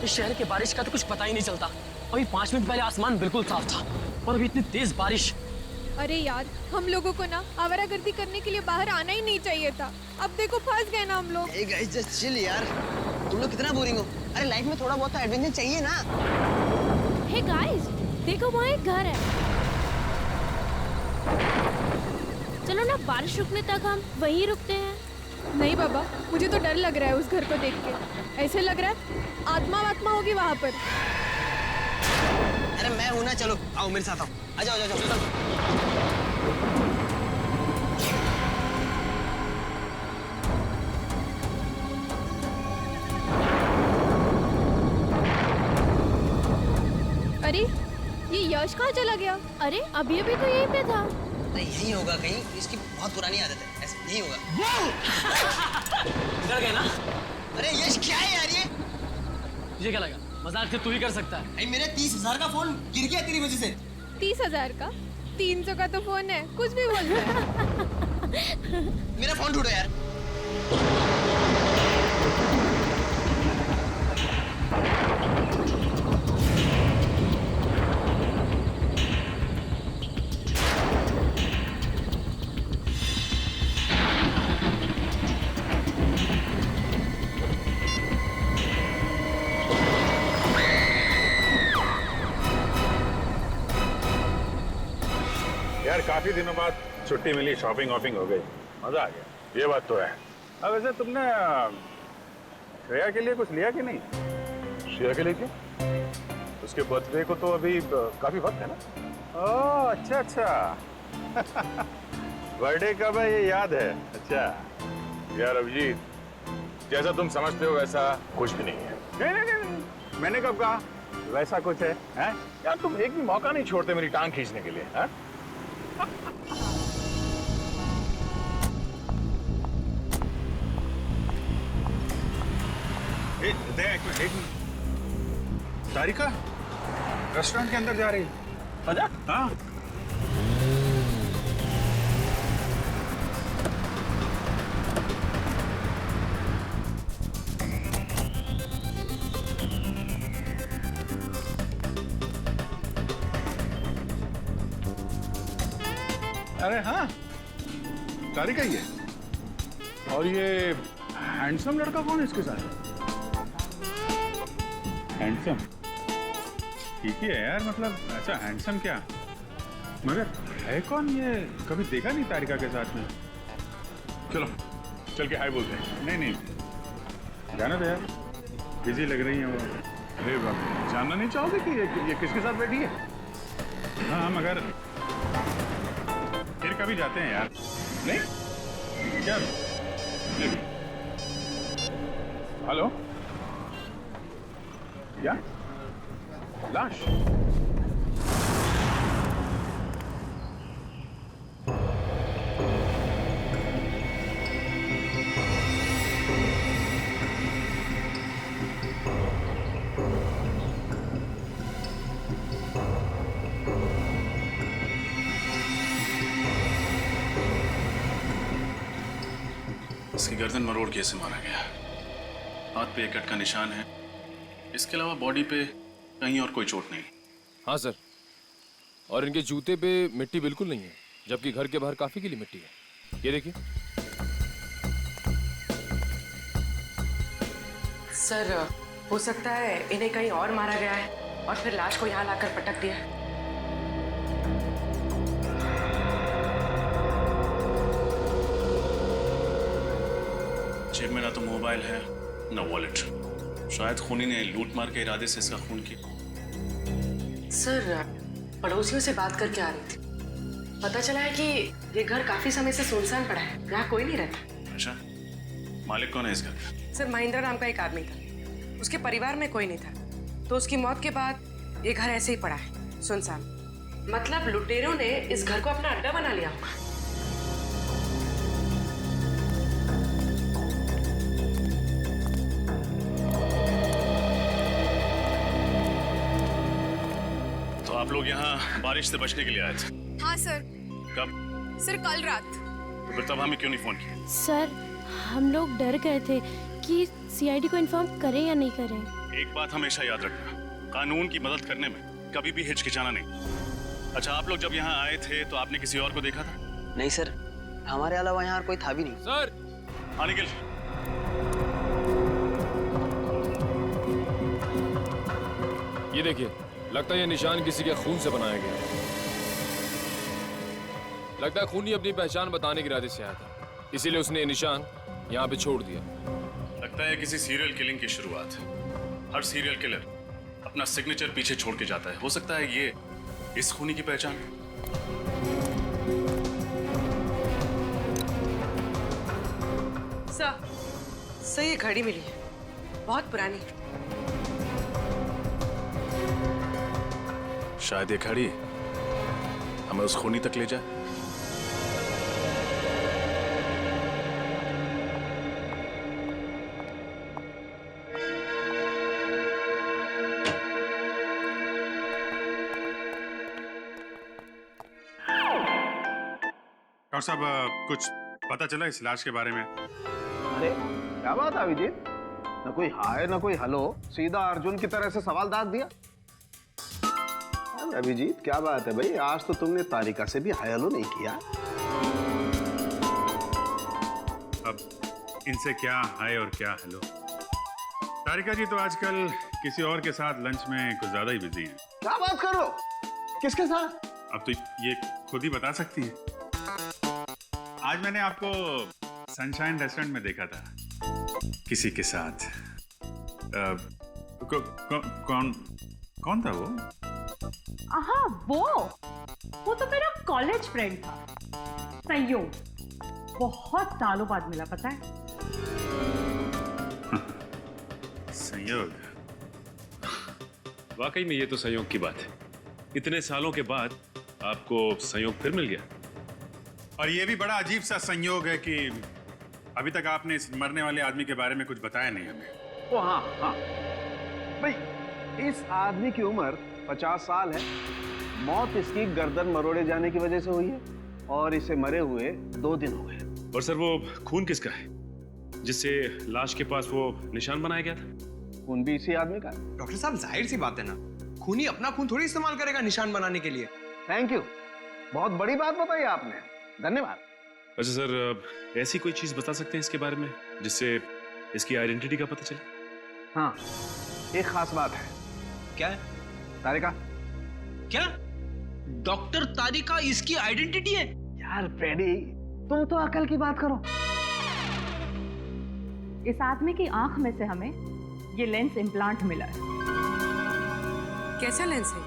इस शहर के बारिश का तो कुछ पता ही नहीं चलता। अभी 5 मिनट पहले आसमान बिल्कुल साफ था और अभी इतनी तेज बारिश। अरे यार, हम लोगों को ना आवारागर्दी करने के लिए बाहर आना ही नहीं चाहिए था। अब देखो फंस गए ना हम लोग। Hey guys, just chill यार। तुम लोग कितना बोरिंग हो? अरे लाइफ में थोड़ा बहुत तो एडवेंचर चाहिए ना। हे गाइस, देखो वहाँ एक घर है। चलो ना, बारिश रुकने तक हम वहीं रुकते हैं। नहीं बाबा, मुझे तो डर लग रहा है उस घर को देख के। ऐसे लग रहा है आत्मा होगी वहाँ पर। अरे मैं हूं ना, चलो आओ मेरे साथ आओ। आ जाओ जाओ जाओ। अरे ये यश कहाँ चला गया? अरे अभी अभी तो यहीं पे था। अरे यही होगा कहीं, इसकी बहुत पुरानी आदत है, ऐसे यही होगा। डर गए ना? अरे यश क्या है यार ये? तुझे क्या लगा मजाक से तू ही कर सकता है? भाई मेरे 30,000 का फोन गिर गया तेरी वजह से। 30,000 का? 300 का तो फोन है, कुछ भी बोल रहे हैं। मेरा फोन ढूंढो यार। यार काफी दिनों बाद छुट्टी मिली, शॉपिंग वॉपिंग हो गई, मजा आ गया, ये बात तो है। अब वैसे तुमने श्रेया के लिए कुछ लिया कि नहीं? श्रेया के लिए क्या? उसके बर्थडे को तो अभी काफी वक्त है ना? ओह अच्छा अच्छा। बर्थडे कब है ये याद है? अच्छा यार अभिजीत, जैसा तुम समझते हो वैसा कुछ भी नहीं है। नहीं, मैंने कब कहा वैसा कुछ है, हैं? यार तुम एक भी मौका नहीं छोड़ते मेरी टांग खींचने के लिए, हैं? देख, तारिका रेस्टोरेंट के अंदर जा रही है। आजा। हाँ अरे हाँ, तारिका ही है। और ये हैंडसम लड़का कौन है इसके साथ? हैंडसम ठीक ही है यार, मतलब अच्छा हैंडसम क्या, मगर है कौन ये? कभी देखा नहीं तारिका के साथ में। चलो चल के हाय बोलते हैं। नहीं नहीं जाना तो यार, बिजी लग रही है वो। अरे बाप, जानना नहीं चाहोगे कि ये किसके साथ बैठी है? हाँ मगर फिर कभी जाते हैं यार। नहीं क्या? हेलो, क्या लाश? इसकी गर्दन मरोड़ के ऐसे मारा गया। हाथ पे एक कट का निशान है, इसके अलावा बॉडी पे कहीं और कोई चोट नहीं। हाँ सर, और इनके जूते पे मिट्टी बिल्कुल नहीं है, जबकि घर के बाहर काफी गीली मिट्टी है। ये देखिए। सर, हो सकता है इन्हें कहीं और मारा गया है और फिर लाश को यहाँ लाकर पटक दिया। जेब में ना तो मोबाइल है ना वॉलेट। शायद खूनी ने लूट मार के इरादे से इसका खून किया। सर, पड़ोसियों से बात करके आ रही थी, पता चला है कि ये घर काफी समय से सुनसान पड़ा है, यहाँ कोई नहीं रहता। अच्छा, मालिक कौन है इस घर का? सर, महेंद्र नाम का एक आदमी था, उसके परिवार में कोई नहीं था, तो उसकी मौत के बाद ये घर ऐसे ही पड़ा है सुनसान। मतलब लुटेरों ने इस घर को अपना अड्डा बना लिया होगा। आप लोग यहाँ बारिश से बचने के लिए आए थे? हाँ सर। कब? सर कल रात। तो फिर तब हमें क्यों नहीं फोन किया? सर, हम लोग डर गए थे कि सीआईडी को इन्फॉर्म करें या नहीं करें? एक बात हमेशा याद रखना, कानून की मदद करने में कभी भी हिचकिचाना नहीं। अच्छा, आप लोग जब यहाँ आए थे तो आपने किसी और को देखा था? नहीं सर, हमारे अलावा यहाँ कोई था भी नहीं। सर! हाँ निखिल। ये देखिए, लगता है ये निशान किसी के खून से बनाया गया। लगता है खूनी अपनी पहचान बताने के इरादे से आया था, इसीलिए उसने ये निशान यहाँ पे छोड़ दिया। लगता है किसी सीरियल किलिंग की शुरुआत है। हर सीरियल किलर अपना सिग्नेचर पीछे छोड़ के जाता है। हो सकता है ये इस खूनी की पहचान है। सर ये घड़ी मिली है, बहुत पुरानी। शायद ये घड़ी हमें उस खूनी तक ले जाए। डॉक्टर साहब, कुछ पता चला इस लाश के बारे में? अरे क्या बात है अभिजीत, न कोई हाय न कोई हेलो, सीधा अर्जुन की तरह से सवाल दाग दिया। अरे अभिजीत क्या बात है भाई, आज तो तुमने तारिका से भी हाय हेलो नहीं किया। अब इनसे क्या हाय और क्या हेलो। तारिका जी तो आजकल किसी और के साथ लंच में कुछ ज्यादा ही बिजी हैं। क्या बात कर रहे हो, किसके साथ? अब तो ये खुद ही बता सकती हैं। आज मैंने आपको सनशाइन रेस्टोरेंट में देखा था किसी के साथ। कौन था वो? हाँ, वो तो मेरा कॉलेज फ्रेंड था, संयोग। बहुत सालों बाद मिला, पता है? संयोग? वाकई में ये तो संयोग की बात है। इतने सालों के बाद आपको संयोग फिर मिल गया। और ये भी बड़ा अजीब सा संयोग है कि अभी तक आपने इस मरने वाले आदमी के बारे में कुछ बताया नहीं हमें। ओ हाँ हाँ भाई, इस आदमी की उम्र 50 साल है। मौत इसकी गर्दन मरोड़े जाने की वजह से हुई है और इसे मरे हुए 2 दिन हो गए। और सर, वो खून किसका है जिससे लाश के पास वो निशान बनाया गया था? खून भी इसी आदमी का है। डॉक्टर साहब, जाहिर सी बात है ना, खूनी अपना खून थोड़ी इस्तेमाल करेगा निशान बनाने के लिए। थैंक यू, बहुत बड़ी बात बताई आपने, धन्यवाद। अच्छा सर, ऐसी कोई चीज बता सकते हैं इसके बारे में जिससे इसकी आइडेंटिटी का पता चले? हाँ, एक खास बात है। क्या है? तारिका। क्या? डॉक्टर तारिका इसकी आइडेंटिटी है? यार फ्रेडी, तुम तो अकल की बात करो। इस आदमी की आंख में से हमें ये लेंस इम्प्लांट मिला है। कैसा लेंस है?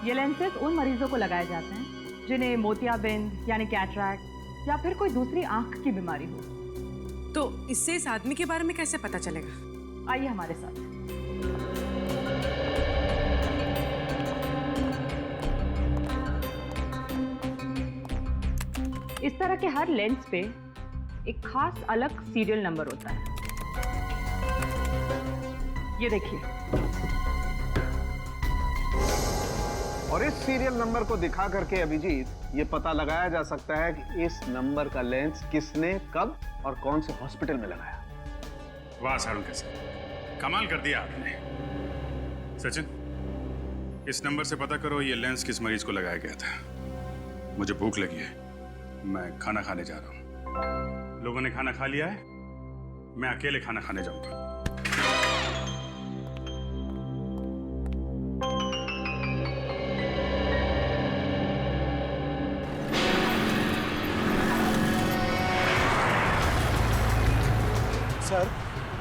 ये लेंसेज उन मरीजों को लगाए जाते हैं जिन्हें मोतियाबिंद यानी कैटरैक्ट या फिर कोई दूसरी आंख की बीमारी हो। तो इससे इस आदमी के बारे में कैसे पता चलेगा? आइए हमारे साथ। इस तरह के हर लेंस पे एक खास अलग सीरियल नंबर होता है। ये देखिए। और इस सीरियल नंबर को दिखा करके अभिजीत ये पता लगाया जा सकता है कि इस नंबर का लेंस किसने, कब और कौन से हॉस्पिटल में लगाया। वाह सारुण सर, कमाल कर दिया आपने। सचिन, इस नंबर से पता करो ये लेंस किस मरीज को लगाया गया था। मुझे भूख लगी है, मैं खाना खाने जा रहा हूँ। लोगों ने खाना खा लिया है, मैं अकेले खाना खाने जाऊंगा। सर,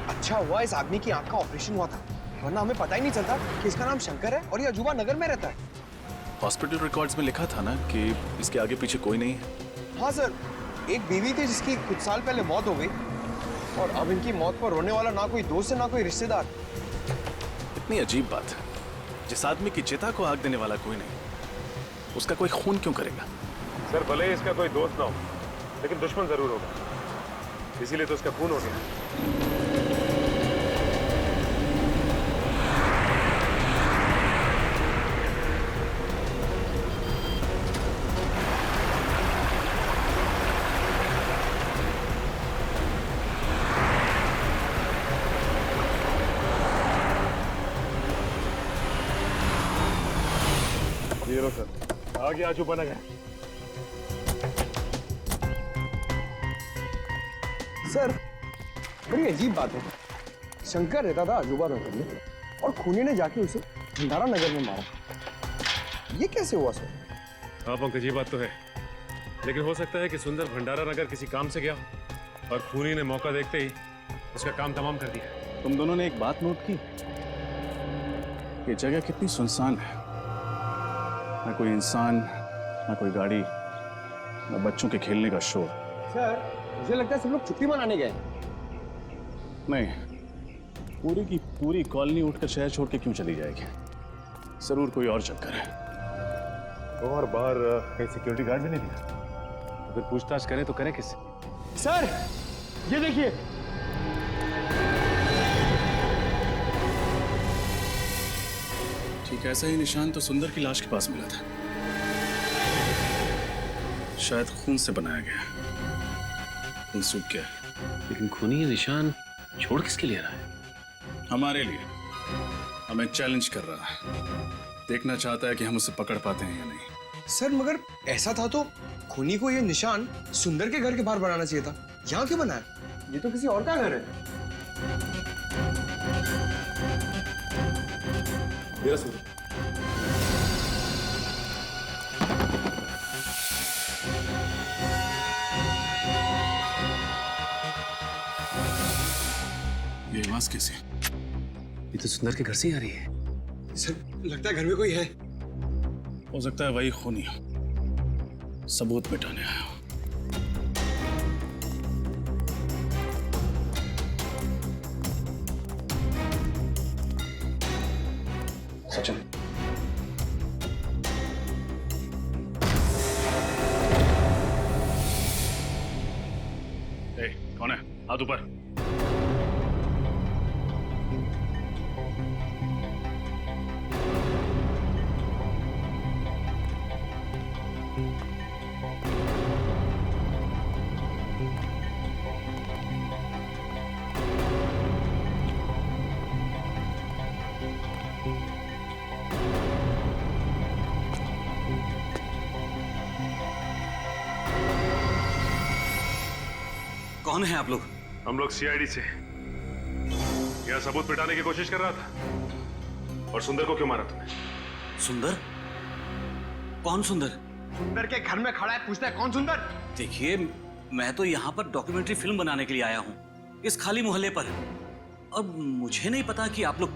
अच्छा हुआ इस आदमी की आंख का ऑपरेशन हुआ था, वरना हमें पता ही नहीं चलता कि इसका नाम शंकर है और ये अजूबा नगर में रहता है। हॉस्पिटल रिकॉर्ड्स में लिखा था ना कि इसके आगे पीछे कोई नहीं है। हाँ सर, एक बीवी थी जिसकी कुछ साल पहले मौत हो गई और अब इनकी मौत पर रोने वाला ना कोई दोस्त है ना कोई रिश्तेदार। इतनी अजीब बात है, जिस आदमी की चिता को आग देने वाला कोई नहीं, उसका कोई खून क्यों करेगा? सर, भले ही इसका कोई दोस्त ना हो, लेकिन दुश्मन जरूर होगा, इसीलिए तो उसका खून हो गया। ये लो सर, आगे आजू बना गया। सर बड़ी अजीब बात है, शंकर रहता था अजूबा नगर में और खूनी ने जाके उसे भंडारा नगर में मारा। ये कैसे हुआ सर? हाँ पंकज, ये बात तो है, लेकिन हो सकता है कि सुंदर भंडारा नगर किसी काम से गया हो और खूनी ने मौका देखते ही उसका काम तमाम कर दिया। तुम दोनों ने एक बात नोट की, ये जगह कितनी सुनसान है, ना कोई इंसान, ना कोई गाड़ी, ना बच्चों के खेलने का शोर। सर मुझे लगता है सब लोग छुट्टी मनाने गए। नहीं, पूरी की पूरी कॉलोनी उठकर शहर छोड़ के क्यों चली जाएगी? जरूर कोई और चक्कर है। और बाहर कहीं सिक्योरिटी गार्ड भी नहीं दिखा, अगर पूछताछ करें तो करें किससे? सर ये देखिए, ठीक ऐसा ही निशान तो सुंदर की लाश के पास मिला था, शायद खून से बनाया गया, खून सूख गया। लेकिन खूनी ये निशान छोड़ किसके लिए रहा है? हमारे लिए, हमें चैलेंज कर रहा है, देखना चाहता है कि हम उसे पकड़ पाते हैं या नहीं। सर मगर ऐसा था तो खूनी को ये निशान सुंदर के घर के बाहर बनाना चाहिए था, यहाँ क्यों बनाया? ये तो किसी और का घर है। मेरा सुंदर, ये आवाज कैसे? ये तो सुंदर के घर से ही आ रही है। सर लगता है घर में कोई है। हो सकता है वही खूनी हो, सबूत मिटाने आया हो। सचिन, कौन है? हाथ ऊपर। कौन है आप लोग? हम लोग सीआईडी से। क्या सबूत मिटाने की कोशिश कर रहा था? और सुंदर को क्यों मारा तुमने? सुंदर? कौन सुंदर? सुंदर के घर में खड़ा है, पूछता है कौन सुंदर? देखिए, मैं तो यहाँ पर डॉक्यूमेंट्री फिल्म बनाने के लिए आया हूँ, इस खाली मोहल्ले पर। अब मुझे नहीं पता कि आप लोग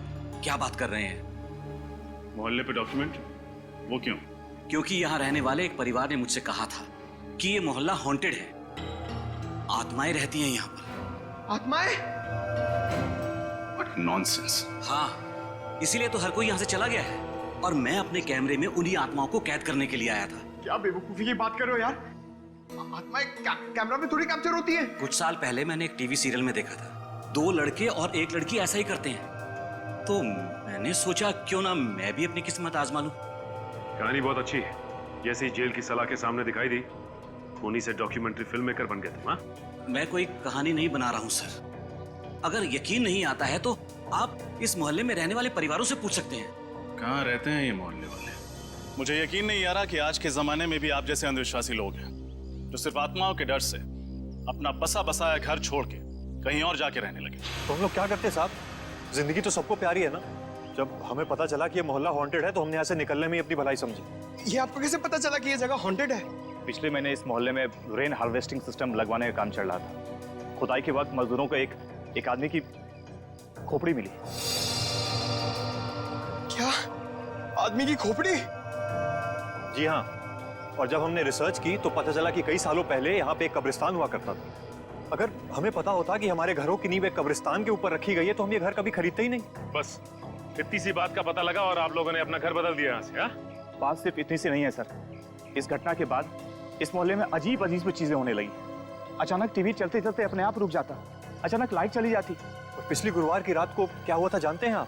क्या बात कर रहे हैं। मोहल्ले पे डॉक्यूमेंट? वो क्यों? क्योंकि यहाँ रहने वाले एक परिवार ने मुझसे कहा था कि ये मोहल्ला हॉन्टेड है, आत्माएं रहती हैं यहाँ पर। आत्माएं? What nonsense! हाँ, इसीलिए तो हर कोई यहाँ से चला गया है और मैं अपने कैमरे में उन्हीं आत्माओं को कैद करने के लिए आया था। क्या बेवकूफी की बात कर रहे हो यार? आत्माएं कैमरा में थोड़ी कैप्चर होती है। कुछ साल पहले मैंने एक टीवी सीरियल में देखा था, 2 लड़के और 1 लड़की ऐसा ही करते हैं, तो मैंने सोचा क्यों ना मैं भी अपनी किस्मत आजमा लूं। कहानी बहुत अच्छी है, जैसी जेल की सलाह के सामने दिखाई दी, खूनी से डॉक्यूमेंट्री फिल्म मेकर बन गए तुम। हाँ, मैं कोई कहानी नहीं बना रहा हूं सर। अगर यकीन नहीं आता है तो आप इस मोहल्ले में रहने वाले परिवारों से पूछ सकते हैं। कहाँ रहते हैं ये मोहल्ले वाले? मुझे यकीन नहीं आ रहा कि आज के जमाने में भी आप जैसे अंधविश्वासी लोग हैं जो सिर्फ आत्माओं के डर से अपना बसा बसाया घर छोड़ के कहीं और जाके रहने लगे। तो हम लोग क्या करते साहब? जिंदगी तो सबको प्यारी है ना। जब हमें पता चला कि ये मोहल्ला हॉन्टेड है तो हमने यहाँ से निकलने में ही अपनी भलाई समझी। ये आपको कैसे पता चला कि ये जगह हॉन्टेड है? पिछले महीने इस मोहल्ले में रेन हार्वेस्टिंग सिस्टम लगवाने का काम चल रहा था। खुदाई के वक्त मजदूरों को एक आदमी की खोपड़ी मिली। क्या? आदमी की खोपड़ी? जी हाँ, और जब हमने रिसर्च की तो पता चला कि कई सालों पहले यहाँ पे एक कब्रिस्तान हुआ करता था। अगर हमें पता होता कि हमारे घरों की नींव एक कब्रिस्तान के ऊपर रखी गई है तो हम ये घर कभी खरीदते ही नहीं। बस इतनी सी बात का पता लगा और आप लोगों ने अपना घर बदल दिया यहाँ से। हाँ? बात सिर्फ इतनी सी नहीं है सर। इस घटना के बाद इस मोहल्ले में अजीब अजीब चीजें होने लगी। अचानक टीवी चलते चलते अपने आप रुक जाता, अचानक लाइट चली जाती। और पिछली गुरुवार की रात को क्या हुआ था जानते हैं आप?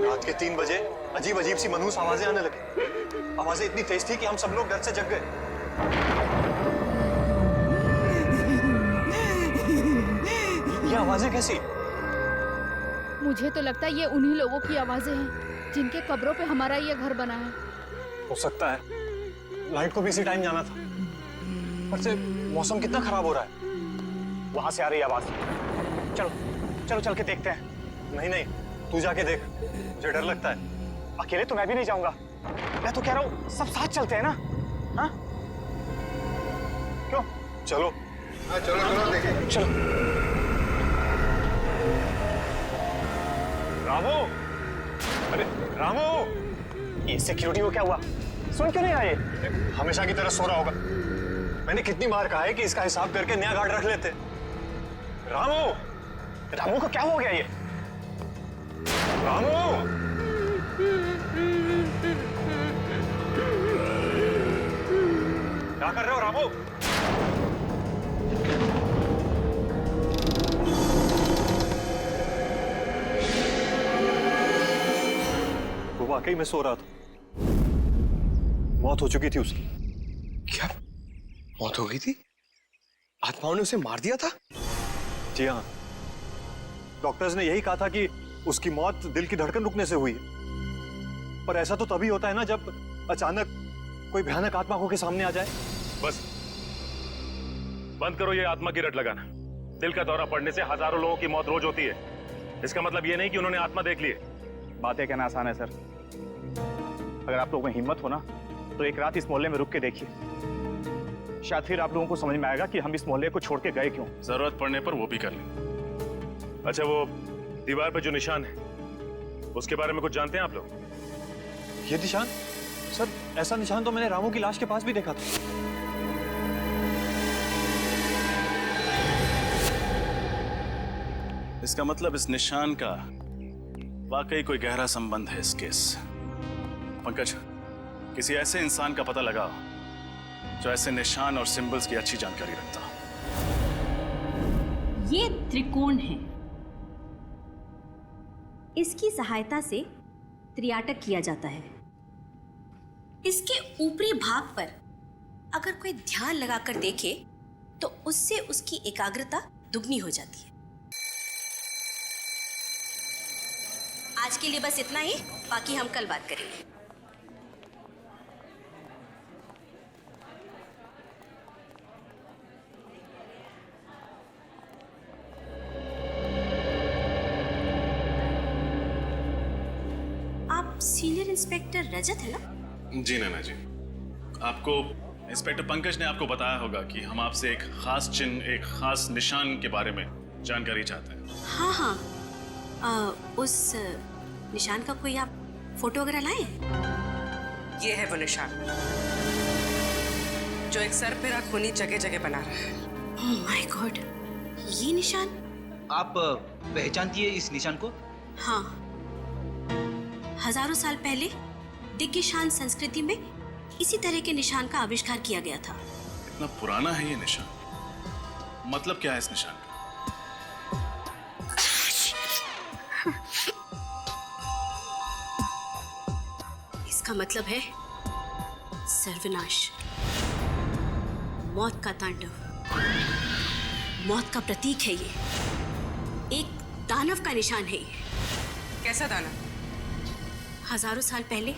रात के 3 बजे अजीब अजीब सी मनहूस आवाजें आने लगी। आवाजें इतनी तेज थी कि हम सब लोग डर से जग गए। ये आवाजें कैसी? मुझे तो लगता है ये उन्हीं लोगों की आवाजें हैं जिनके कब्रों पे हमारा ये घर बना है। हो सकता है, लाइट को भी इसी टाइम जाना था। पर से मौसम कितना खराब हो रहा है। वहां से आ रही आवाज। चलो चलो चल के देखते हैं। नहीं नहीं, तू जाके देख, मुझे डर लगता है। अकेले तो मैं भी नहीं जाऊंगा। मैं तो कह रहा हूँ सब साथ चलते हैं ना। हाँ क्यों? चलो। हाँ चलो चलो देखें। चलो। रामू, अरे रामू, ये सिक्योरिटी को क्या हुआ? सुन क्यों नहीं आए? हमेशा की तरह सो रहा होगा। मैंने कितनी बार कहा है कि इसका हिसाब करके नया गार्ड रख लेते। रामू, रामू को क्या हो गया ये? रामू, क्या कर रहे हो रामू? वो वाकई में सो रहा था। मौत हो चुकी थी उसकी। क्या मौत हो गई थी? आत्माओं ने उसे मार दिया था? जी हाँ, डॉक्टर्स ने यही कहा था कि उसकी मौत दिल की धड़कन रुकने से हुई है। पर ऐसा तो तभी होता है ना जब अचानक कोई भयानक आत्मा होकर सामने आ जाए। बस बंद करो ये आत्मा की रट लगाना। दिल का दौरा पड़ने से हजारों लोगों की मौत रोज होती है। इसका मतलब ये नहीं कि उन्होंने आत्मा देख ली है। बातें कहना आसान है सर। अगर आप लोगों में हिम्मत हो ना तो एक रात इस मोहल्ले में रुक के देखिए। शायद फिर आप लोगों को समझ में आएगा कि हम इस मोहल्ले को छोड़ के गए क्यों। जरूरत पड़ने पर वो भी कर लें। अच्छा, वो दीवार पे जो निशान है उसके बारे में कुछ जानते हैं आप लोग? ये निशान? सर ऐसा निशान तो मैंने रामू की लाश के पास भी देखा था। इसका मतलब इस निशान का वाकई कोई गहरा संबंध है इस केस। पंकज, किसी ऐसे इंसान का पता लगाओ जो ऐसे निशान और सिंबल्स की अच्छी जानकारी रखता हो। ये त्रिकोण है। इसकी सहायता से त्रियाटक किया जाता है। इसके ऊपरी भाग पर अगर कोई ध्यान लगाकर देखे तो उससे उसकी एकाग्रता दुगनी हो जाती है। आज के लिए बस इतना ही, बाकी हम कल बात करेंगे। आप सीनियर इंस्पेक्टर रजत है ना? जी नैना जी, आपको इंस्पेक्टर पंकज ने आपको बताया होगा कि हम आपसे एक खास चिन्ह, एक खास निशान के बारे में जानकारी चाहते हैं। हाँ हाँ, उस निशान का कोई आप फोटो वगैरह लाए हैं? ये है वो निशान जो एक सर पे खूनी जगह जगह बना रहा है। ओह माय गॉड, ये निशान आप पहचानती है इस निशान को? हाँ, हजारों साल पहले दिग्गिशान संस्कृति में इसी तरह के निशान का आविष्कार किया गया था। इतना पुराना है ये निशान? मतलब क्या है इस निशान का? इसका मतलब है सर्वनाश, मौत का तांडव, मौत का प्रतीक है ये। एक दानव का निशान है ये। कैसा दानव? हजारों साल पहले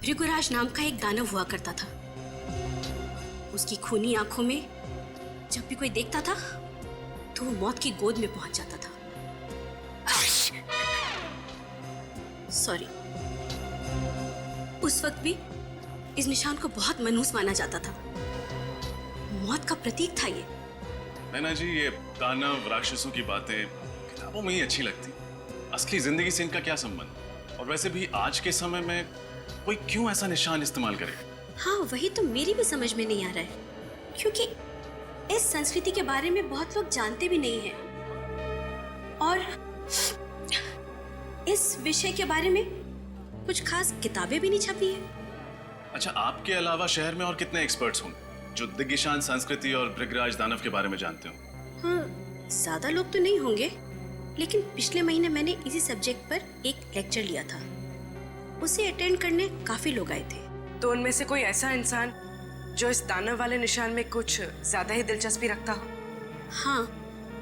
भृगुराज नाम का एक दानव हुआ करता था। उसकी खूनी आंखों में जब भी कोई देखता था तो वो मौत की गोद में पहुंच जाता था। सॉरी, उस वक्त भी इस निशान को बहुत मनहूस माना जाता था। मौत का प्रतीक था ये। नैना जी, ये दानव राक्षसों की बातें किताबों में ही अच्छी लगती, असली जिंदगी से इनका क्या संबंध? और वैसे भी आज के समय में कोई क्यों ऐसा निशान इस्तेमाल करे? हाँ, वही तो मेरी भी समझ में नहीं आ रहा है, क्योंकि इस संस्कृति के बारे में बहुत लोग जानते भी नहीं हैं और इस विषय के बारे में कुछ खास किताबें भी नहीं छपी है। अच्छा, आपके अलावा शहर में और कितने एक्सपर्ट्स होंगे जो दिग्गिशान संस्कृति और भृगराज दानव के बारे में जानते हो? हाँ, ज्यादा लोग तो नहीं होंगे, लेकिन पिछले महीने मैंने इसी सब्जेक्ट पर एक लेक्चर लिया था। उसे अटेंड करने काफी लोग आए थे। तो उनमें से कोई ऐसा इंसान जो इस दानव वाले निशान में कुछ ज्यादा ही दिलचस्पी रखता हो? हाँ,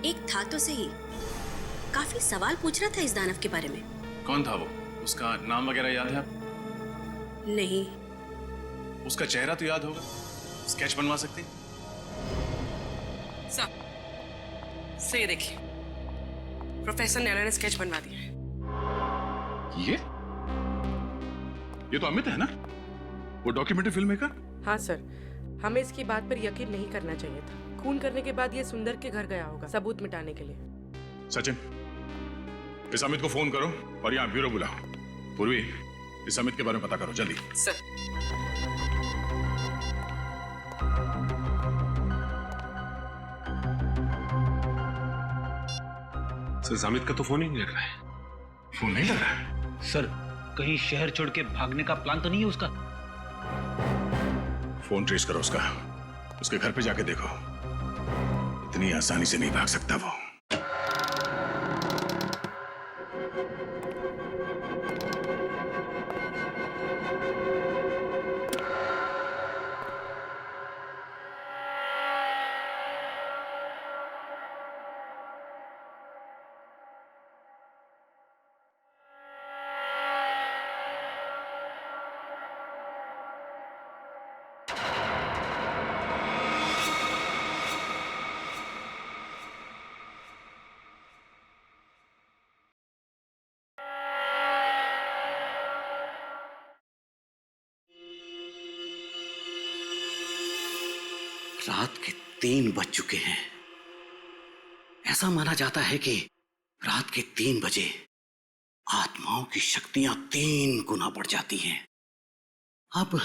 एक था तो सही। काफी सवाल पूछ रहा था इस दानव के बारे में। कौन था वो? उसका नाम वगैरह याद है आप? नहीं। उसका चेहरा तो याद होगा, स्केच बनवा सकते हैं? सर, ये देखिए, प्रोफेसर नैना ने स्केच बनवा दिया है। ये तो अमित है ना, वो डॉक्यूमेंट्री फिल्म मेकर? हाँ सर, हमें इसकी बात पर यकीन नहीं करना चाहिए था। खून करने के बाद ये सुंदर के घर गया होगा सबूत मिटाने के लिए। सचिन, इस अमित को फोन करो और यहाँ ब्यूरो बुलाओ। पूर्वी, इस अमित के बारे में पता करो जल्दी। सर। सर, अमित का तो फोन ही नहीं लग रहा है। फोन नहीं लग रहा है? सर, कहीं शहर छोड़ के भागने का प्लान तो नहीं है उसका? फोन ट्रेस करो उसका, उसके घर पे जाके देखो। इतनी आसानी से नहीं भाग सकता वो। रात के 3 बज चुके हैं। ऐसा माना जाता है कि रात के 3 बजे आत्माओं की शक्तियां 3 गुना बढ़ जाती हैं। अब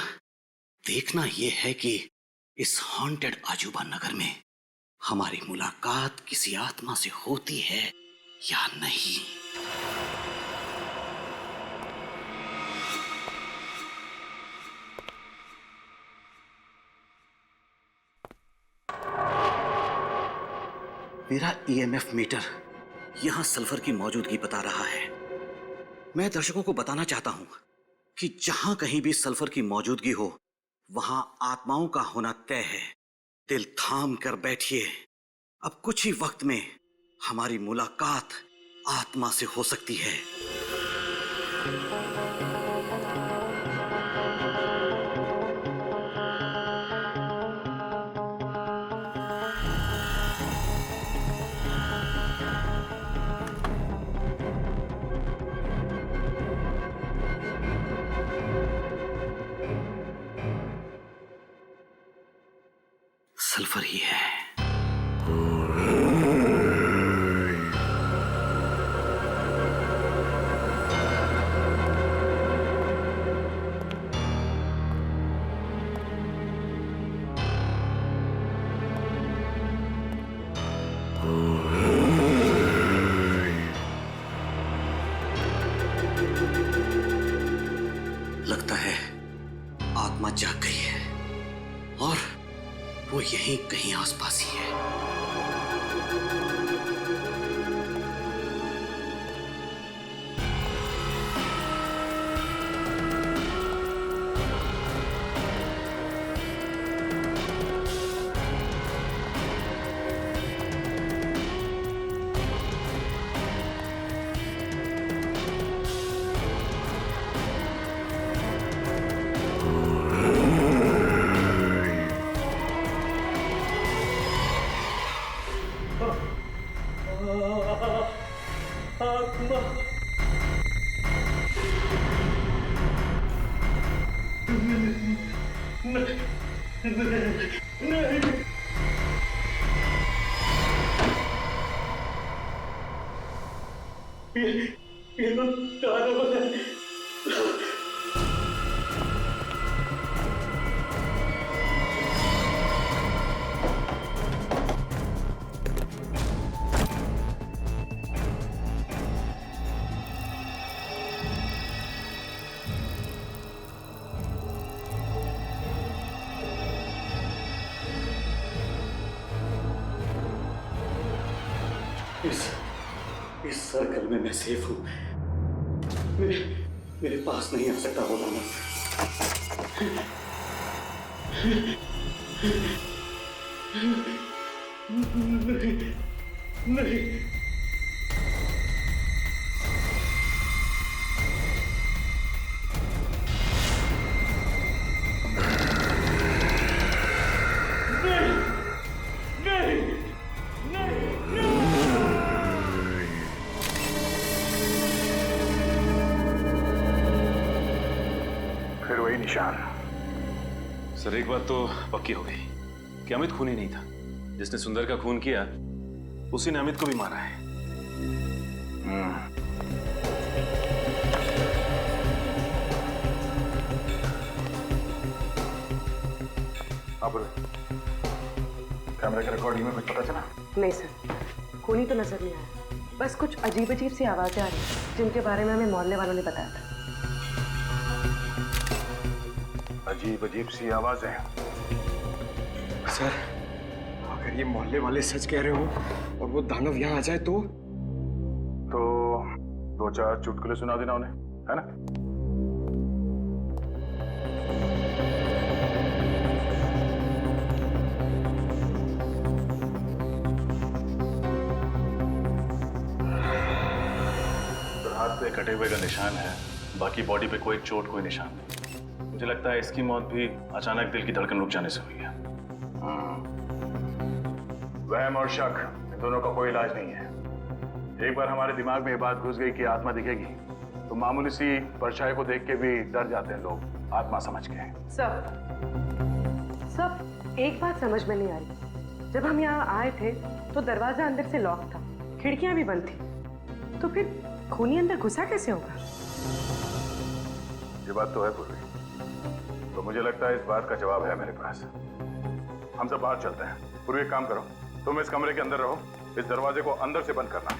देखना यह है कि इस हॉन्टेड अजूबा नगर में हमारी मुलाकात किसी आत्मा से होती है या नहीं। मेरा ईएमएफ मीटर यहां सल्फर की मौजूदगी बता रहा है। मैं दर्शकों को बताना चाहता हूं कि जहां कहीं भी सल्फर की मौजूदगी हो, वहां आत्माओं का होना तय है। दिल थाम कर बैठिए, अब कुछ ही वक्त में हमारी मुलाकात आत्मा से हो सकती है। सल्फर ही है। लगता है आत्मा जाग गई है और वो यहीं कहीं आसपास ही है। इस सर्कल में मैं सेफ हूं। मेरे पास नहीं आ सकता वो दानव। नहीं। निशान। सर एक बात तो पक्की हो गई कि अमित खूनी नहीं था। जिसने सुंदर का खून किया उसी ने अमित को भी मारा है। आप कैमरे के रिकॉर्डिंग में कुछ पता चला? नहीं सर, खूनी तो नजर नहीं आया। बस कुछ अजीब अजीब सी आवाजें आ रही हैं जिनके बारे में हमें मोहल्ले वालों ने बताया था। अजीब अजीब सी आवाजें। सर, अगर ये मोहल्ले वाले सच कह रहे हो और वो दानव यहाँ आ जाए तो 2-4 चुटकुले सुना देना उन्हें, है ना? हाथ पे कटे हुए का निशान है, बाकी बॉडी पे कोई चोट कोई निशान नहीं। मुझे लगता है इसकी मौत भी अचानक दिल की धड़कन रुक जाने से हुई है। वहम और शक, इन दोनों का कोई इलाज नहीं है। एक बार हमारे दिमाग में ये बात घुस गई कि आत्मा दिखेगी तो मामूली सी परछाई को देख के भी डर जाते हैं लोग, आत्मा समझ के। सब एक बात समझ में नहीं आ रही। जब हम यहाँ आए थे तो दरवाजा अंदर से लॉक था, खिड़कियां भी बंद थी, तो फिर खूनी अंदर घुसा कैसे होगा? ये बात तो है पूर्वी, तो मुझे लगता है इस बात का जवाब है मेरे पास। हम सब बाहर चलते हैं। पूर्वी एक काम करो, तुम इस कमरे के अंदर रहो, इस दरवाजे को अंदर से बंद करना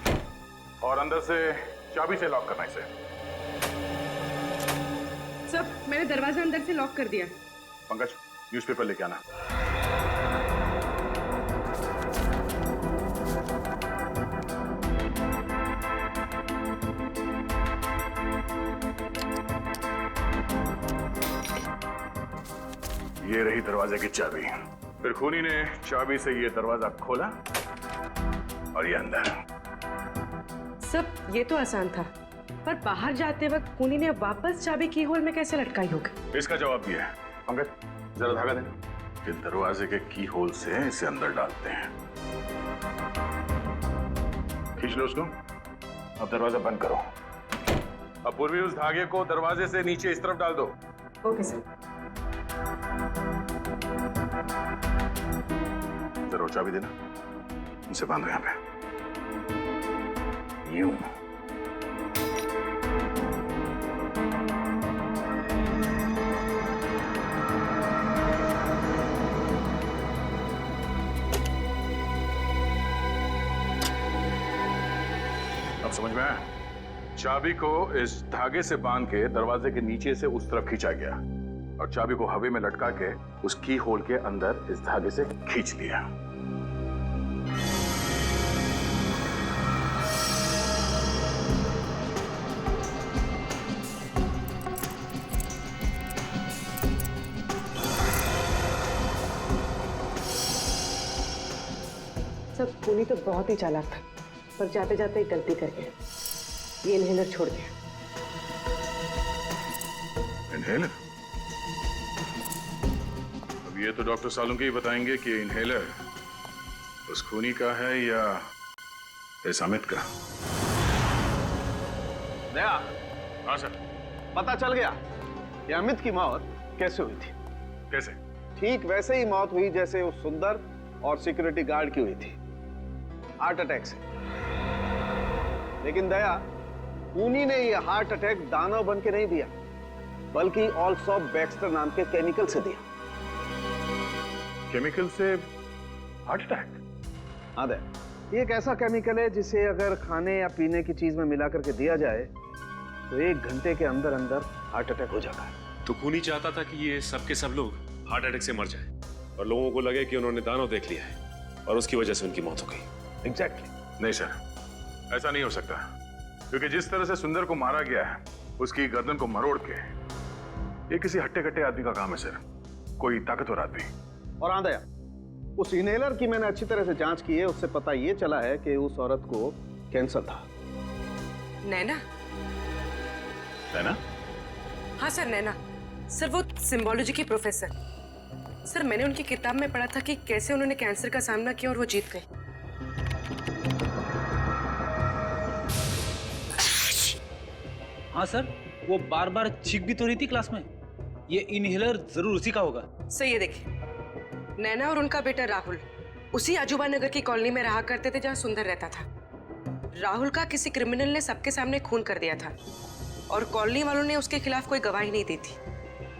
और अंदर से चाबी से लॉक करना इसे। सब, मैंने दरवाजा अंदर से लॉक कर दिया। पंकज, न्यूज़पेपर लेके आना। ये रही दरवाजे की चाबी। फिर खूनी ने चाबी से ये दरवाजा खोला और ये अंदर। सब, ये तो आसान था, पर बाहर जाते वक्त खूनी ने वापस चाबी की होल में कैसे लटकाई होगी? इसका जवाब भी है। पंकज, जरा धागा देना। कि दरवाजे के की होल से इसे अंदर डालते हैं। खींच लो उसको। अब दरवाजा बंद करो। अब पूर्वी उस धागे को दरवाजे से नीचे इस तरफ डाल दो। Okay sir. जरूर चाबी देना। इसे बांधो यहाँ पे। यूं। अब समझ में आया? चाबी को इस धागे से बांध के दरवाजे के नीचे से उस तरफ खींचा गया और चाबी को हवा में लटका के उस की होल के अंदर इस धागे से खींच लिया। सब, खूनी तो बहुत ही चालाक था, पर जाते जाते एक गलती कर गया। ये इनहेलर छोड़ गया। इनहेलर? अब ये तो डॉक्टर सालुंके ही बताएंगे कि इनहेलर उस खूनी का है या इस अमित का। दया, हाँ सर। पता चल गया कि अमित की मौत कैसे हुई थी। कैसे? ठीक वैसे ही मौत हुई जैसे उस सुंदर और सिक्योरिटी गार्ड की हुई थी, हार्ट अटैक से। लेकिन दया, खूनी ने यह हार्ट अटैक दानव बन के नहीं दिया, बल्कि ऑल्सॉप बैक्स्टर नाम के केमिकल से दिया। केमिकल से हार्ट अटैक? हाँ दया, ये एक ऐसा केमिकल है जिसे अगर खाने या पीने की चीज में मिला करके दिया जाए तो 1 घंटे के अंदर अंदर हार्ट अटैक हो जाता है। तो खूनी चाहता था कि ये सब के सब लोग हार्ट अटैक से मर जाए और लोगों को लगे कि उन्होंने दानव देख लिया है और उसकी वजह से उनकी मौत हो गई। एग्जैक्टली। नहीं सर, ऐसा नहीं हो सकता, क्योंकि जिस तरह से सुंदर को मारा गया है, उसकी गर्दन को मरोड़ के, ये किसी हट्टे कट्टे आदमी का काम है सर, कोई ताकतवर आदमी। और हाँ दया, उस इनहेलर की मैंने अच्छी तरह से जांच की है, उससे पता ये चला है कि उस औरत को कैंसर था। नैना? नैना? हाँ सर, नैना। सर, वो सिम्बोलॉजी की प्रोफेसर। सर, मैंने उनकी किताब में पढ़ा था कि कैसे उन्होंने कैंसर का सामना किया और वो जीत गए। हाँ सर, वो बार बार चीख भी तो रही थी क्लास में। ये इनहेलर जरूर उसी का होगा। सही है, देखिए नैना और उनका बेटा राहुल उसी अजूबा नगर की कॉलोनी में रहा करते थे जहां सुंदर रहता था। राहुल का किसी क्रिमिनल ने सबके सामने खून कर दिया था और कॉलोनी वालों ने उसके खिलाफ कोई गवाही नहीं दी थी,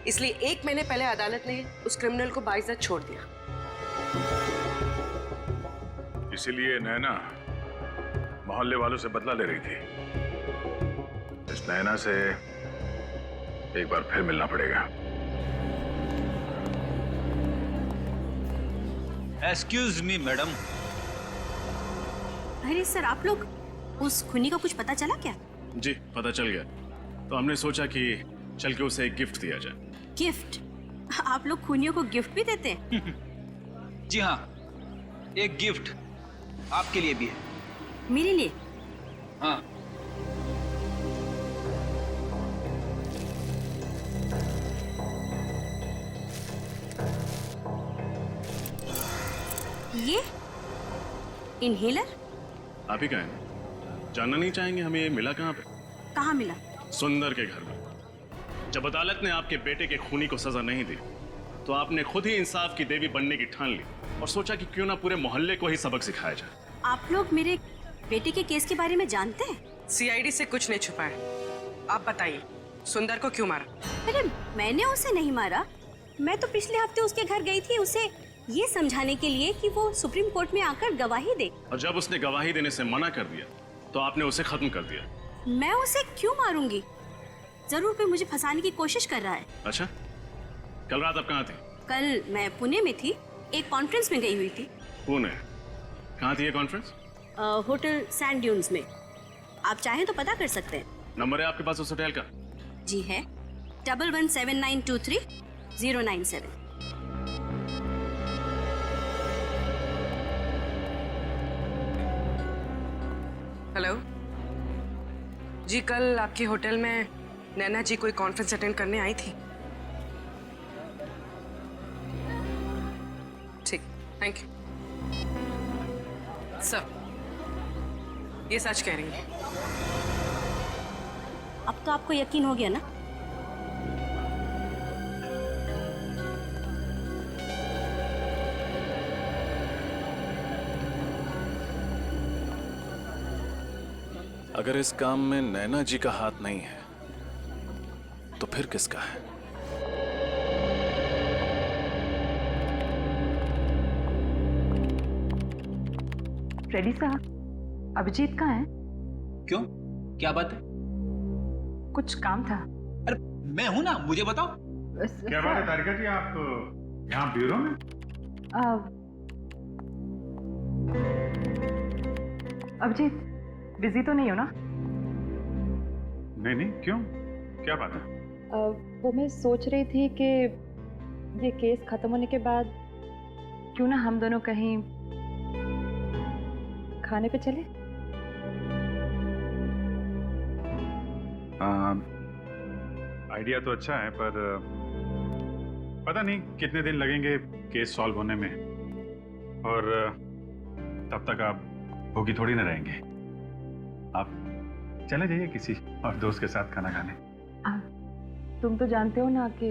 इसलिए 1 महीने पहले अदालत ने उस क्रिमिनल को बाइज्जत छोड़ दिया। इसीलिए नैना मोहल्ले वालों से बदला ले रही थी। इस नैना से एक बार फिर मिलना पड़ेगा। Excuse me madam. अरे सर, आप लोग उस खूनी को कुछ पता चला क्या? जी पता चल गया, तो हमने सोचा कि चल के उसे एक गिफ्ट दिया जाए। गिफ्ट? आप लोग खूनियों को गिफ्ट भी देते हैं? जी हाँ, एक गिफ्ट आपके लिए भी है। मेरे लिए? हाँ। ये इनहेलर? आप ही का है ना? जानना नहीं चाहेंगे हमें ये मिला कहाँ पे? कहाँ मिला? सुंदर के घर में। जब अदालत ने आपके बेटे के खूनी को सजा नहीं दी तो आपने खुद ही इंसाफ की देवी बनने की ठान ली और सोचा कि क्यों ना पूरे मोहल्ले को ही सबक सिखाया जाए। आप लोग मेरे बेटे के केस के बारे में जानते हैं? सीआईडी से कुछ नहीं छुपाया। आप बताइए सुंदर को क्यों मारा? अरे मैंने उसे नहीं मारा, मैं तो पिछले हफ्ते उसके घर गई थी उसे ये समझाने के लिए कि वो सुप्रीम कोर्ट में आकर गवाही दे। और जब उसने गवाही देने से मना कर दिया तो आपने उसे खत्म कर दिया। मैं उसे क्यों मारूंगी? जरूर कोई मुझे फंसाने की कोशिश कर रहा है। अच्छा, कल रात आप कहाँ थे? कल मैं पुणे में थी, एक कॉन्फ्रेंस में गई हुई थी। पुणे? कहाँ थी ये कॉन्फ्रेंस? होटल सैंड ड्यून्स में। आप चाहें तो पता कर सकते हैं। नंबर है आपके पास उस होटल का? जी है, 117923 097। हेलो जी, कल आपके होटल में नैना जी कोई कॉन्फ्रेंस अटेंड करने आई थी। ठीक, थैंक यू सर। ये सच कह रही है? अब तो आपको यकीन हो गया ना? अगर इस काम में नैना जी का हाथ नहीं है तो फिर किसका है? रेडी साहब, अभिजीत कहाँ है? क्यों, क्या बात है? कुछ काम था। अरे मैं हूं ना, मुझे बताओ। क्या बात है तारिका जी, आप यहाँ ब्यूरो में? अभिजीत बिजी तो नहीं हो ना? नहीं, क्यों? क्या बात है? वो मैं सोच रही थी कि ये केस खत्म होने के बाद क्यों ना हम दोनों कहीं खाने पे चले? आइडिया तो अच्छा है, पर पता नहीं कितने दिन लगेंगे केस सॉल्व होने में, और तब तक आप भूखी थोड़ी ना रहेंगे। आप चले जाइए किसी और दोस्त के साथ खाना खाने। तुम तो जानते हो ना कि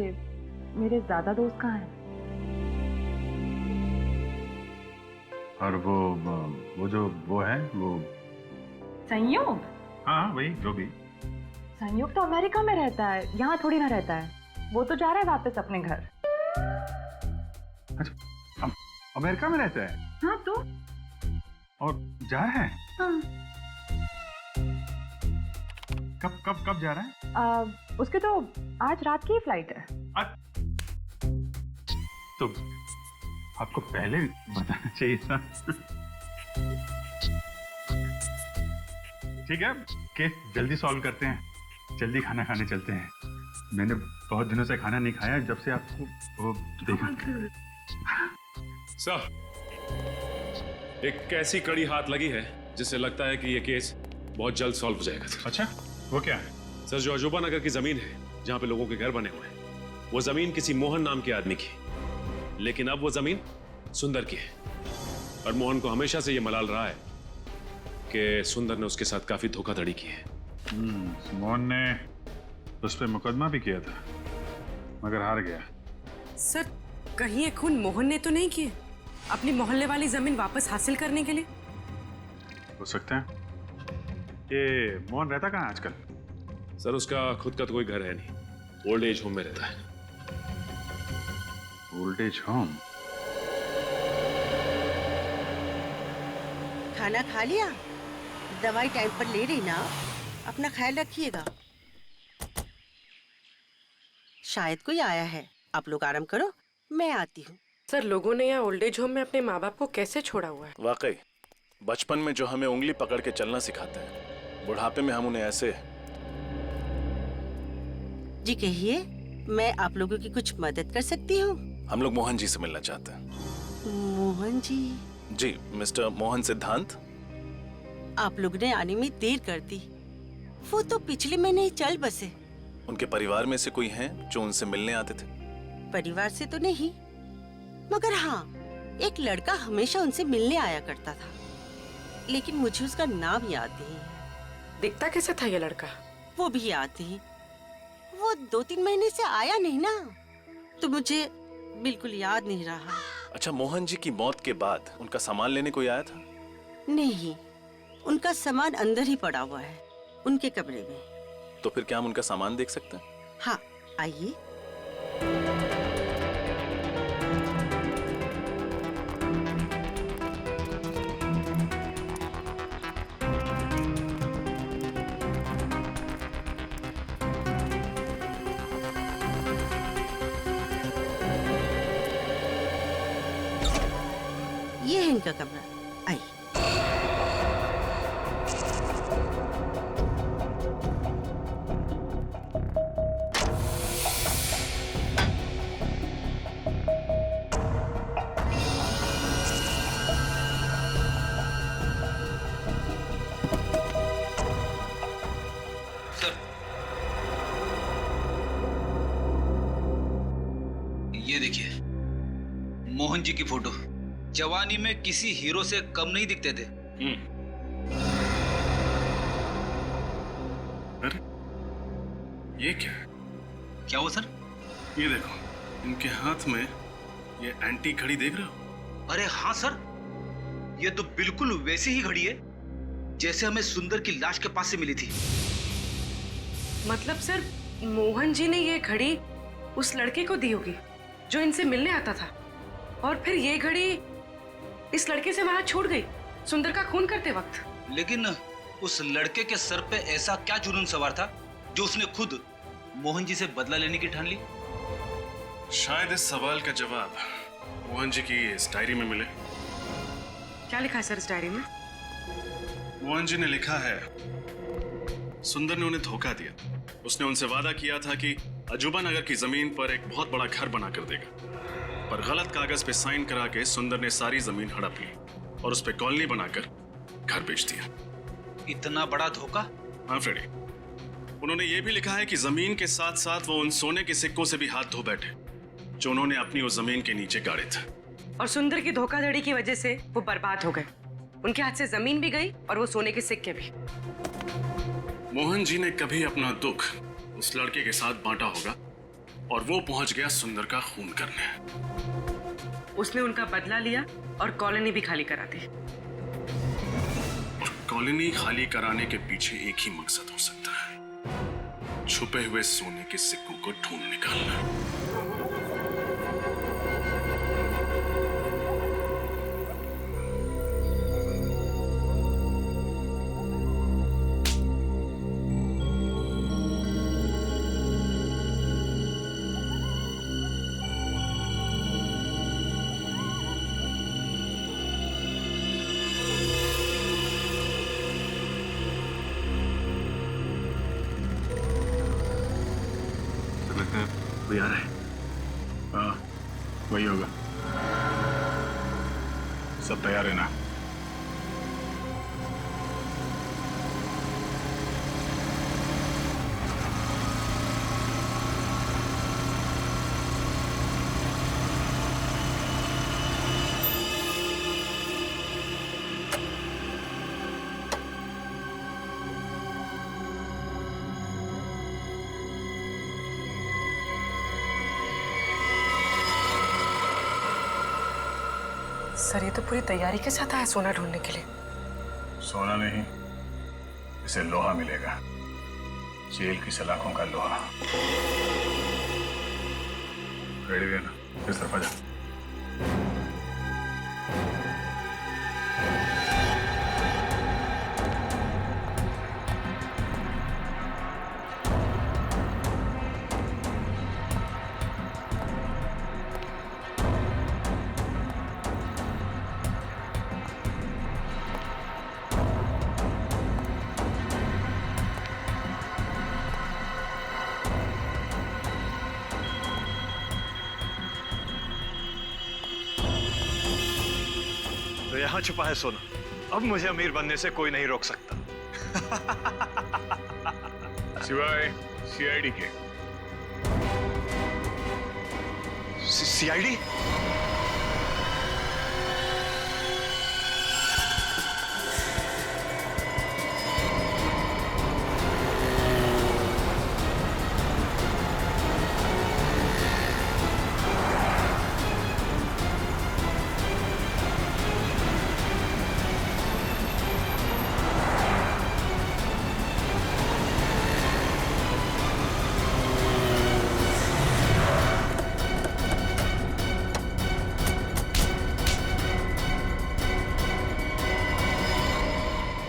मेरे ज्यादा दोस्त कहाँ हैं। और वो है वो संयोग? हाँ वही, जो भी। संयोग तो अमेरिका में रहता है, यहाँ थोड़ी ना रहता है। वो तो जा रहा है वापस अपने घर। अच्छा, अमेरिका में रहता है? हाँ तो? और जा रहा है? हाँ। कब जा रहा है? उसके तो आज रात की फ्लाइट है। तो आपको पहले बताना चाहिए था। ठीक है, केस जल्दी सॉल्व करते हैं, जल्दी खाना खाने चलते हैं। मैंने बहुत दिनों से खाना नहीं खाया जब से आपको वो देखा। सर, एक ऐसी कड़ी हाथ लगी है जिससे लगता है कि ये केस बहुत जल्द सॉल्व हो जाएगा। अच्छा, वो क्या है? सर, जो अजूबा नगर की जमीन है जहां पे लोगों के घर बने हुए हैं, वो जमीन किसी मोहन नाम के आदमी की, लेकिन अब वो जमीन सुंदर की है। और मोहन को हमेशा से ये मलाल रहा है कि सुंदर ने उसके साथ काफी धोखाधड़ी की है। मोहन ने उस पर मुकदमा भी किया था, मगर हार गया। सर, कहीं ये खून मोहन ने तो नहीं किए अपनी मोहल्ले वाली जमीन वापस हासिल करने के लिए? हो सकता है। ये मोहन रहता कहाँ आजकल? सर उसका खुद का तो कोई घर है नहीं, ओल्ड एज होम में रहता है। Old age home? खाना खा लिया? दवाई टाइम पर ले रही ना? अपना ख्याल रखिएगा। शायद कोई आया है, आप लोग आराम करो, मैं आती हूँ। सर, लोगों ने यहाँ ओल्ड एज होम में अपने माँ बाप को कैसे छोड़ा हुआ है? वाकई बचपन में जो हमें उंगली पकड़ के चलना सिखाते हैं, बुढ़ापे में हम उन्हें ऐसे। जी कहिए, मैं आप लोगों की कुछ मदद कर सकती हूँ? हम लोग मोहन जी से मिलना चाहते हैं। मोहन जी? जी, मिस्टर मोहन सिद्धांत। आप लोग ने आने में देर कर दी, वो तो पिछले महीने ही चल बसे। उनके परिवार में से कोई हैं जो उनसे मिलने आते थे? परिवार से तो नहीं, मगर हाँ, एक लड़का हमेशा उनसे मिलने आया करता था, लेकिन मुझे उसका नाम याद नहीं है। दिखता कैसे था ये लड़का? वो भी याद नहीं, वो 2-3 महीने से आया नहीं ना, तो मुझे बिल्कुल याद नहीं रहा। अच्छा, मोहन जी की मौत के बाद उनका सामान लेने कोई आया था? नहीं, उनका सामान अंदर ही पड़ा हुआ है, उनके कमरे में। तो फिर क्या हम उनका सामान देख सकते हैं? हाँ, आइए। ये है इनका कमरा, आइए। ये देखिए, मोहन जी की फोटो। जवानी में किसी हीरो से कम नहीं दिखते थे। अरे ये क्या है? क्या हुआ सर? ये देखो, इनके हाथ में ये एंटी घड़ी देख रहे हो? अरे हाँ सर, ये तो बिल्कुल वैसी ही घड़ी है जैसे हमें सुंदर की लाश के पास से मिली थी। मतलब सर, मोहन जी ने ये घड़ी उस लड़के को दी होगी जो इनसे मिलने आता था, और फिर ये घड़ी इस लड़के से वहां छूट गई सुंदर का खून करते वक्त। लेकिन उस लड़के के सर पे ऐसा क्या जुनून सवार था जो उसने खुद मोहन जी से बदला लेने की ठान ली? शायद इस सवाल का जवाब मोहन जी की इस डायरी में मिले। क्या लिखा है सर इस डायरी में? मोहन जी ने लिखा है, सुंदर ने उन्हें धोखा दिया। उसने उनसे वादा किया था कि अजूबा नगर की जमीन पर एक बहुत बड़ा घर बना कर देगा, पर गलत कागज पे साइन करा के सुंदर ने सारी जमीन हड़प ली और उस पे कॉलोनी बनाकर घर बेच दिया। इतना बड़ा धोखा? हाँ फ्रेडी, उन्होंने ये भी लिखा है कि जमीन के साथ साथ वो उन सोने के सिक्कों से भी हाथ धो बैठे जो उन्होंने अपनी उस जमीन के नीचे गाड़े थे। और सुंदर की धोखाधड़ी की वजह से वो बर्बाद हो गए। उनके हाथ से जमीन भी गई और वो सोने के सिक्के भी। मोहन जी ने कभी अपना दुख उस लड़के के साथ बांटा होगा और वो पहुंच गया सुंदर का खून करने। उसने उनका बदला लिया और कॉलोनी भी खाली करा दी। और कॉलोनी खाली कराने के पीछे एक ही मकसद हो सकता है, छुपे हुए सोने के सिक्कों को ढूंढ निकालना। कोई आ रहा है? हाँ, वही होगा। सब तैयार है ना? सर ये तो पूरी तैयारी के साथ आया सोना ढूंढने के लिए। सोना नहीं, इसे लोहा मिलेगा, जेल की सलाखों का लोहा। रेडी है ना? इस तरफ आ जा। तो यहाँ छुपा है सोना। अब मुझे अमीर बनने से कोई नहीं रोक सकता। सिवाय सीआईडी के। सीआईडी?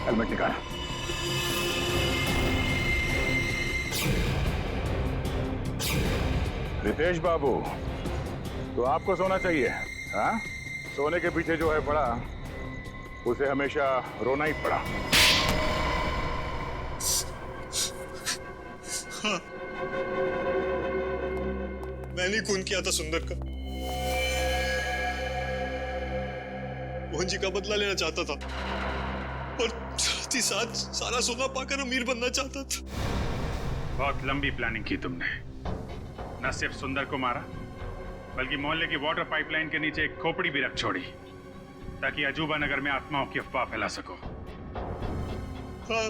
हेलमेट निकाल। रितेश बाबू, तो आपको सोना चाहिए? हाँ, सोने के पीछे जो है पड़ा, उसे हमेशा रोना ही पड़ा। हाँ, मैंने खून किया था सुंदर का। मोहन जी का बदला लेना चाहता था और साथ ही साथ सारा सोना पाकर अमीर बनना चाहता था। बहुत लंबी प्लानिंग की तुमने। न सिर्फ सुंदर को मारा, बल्कि मोहल्ले की वाटर पाइपलाइन के नीचे एक खोपड़ी भी रख छोड़ी, ताकि अजूबा नगर में आत्माओं की अफवाह फैला सको। हाँ,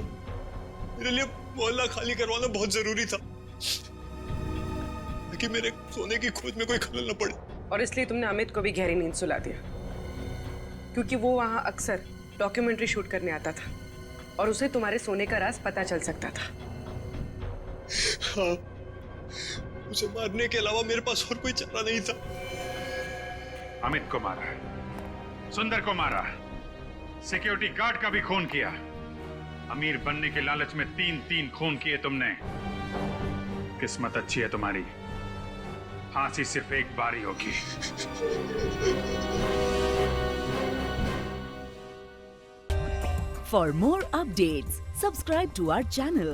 मेरे लिए मोहल्ला खाली करवाना बहुत जरूरी था, ताकि मेरे सोने की खोज में कोई खलल न पड़े। और इसलिए तुमने अमित को भी गहरी नींद सुला दिया, क्योंकि वो वहां अक्सर डॉक्यूमेंट्री शूट करने आता था और उसे तुम्हारे सोने का राज पता चल सकता था। हाँ, उसे मारने के अलावा मेरे पास और कोई चारा नहीं था। अमित को मारा, सुंदर को मारा, सिक्योरिटी गार्ड का भी खून किया। अमीर बनने के लालच में 3-3 खून किए तुमने। किस्मत अच्छी है तुम्हारी, फांसी सिर्फ एक बार ही होगी। For more updates, subscribe to our channel,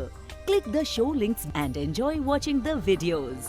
click the show links and enjoy watching the videos.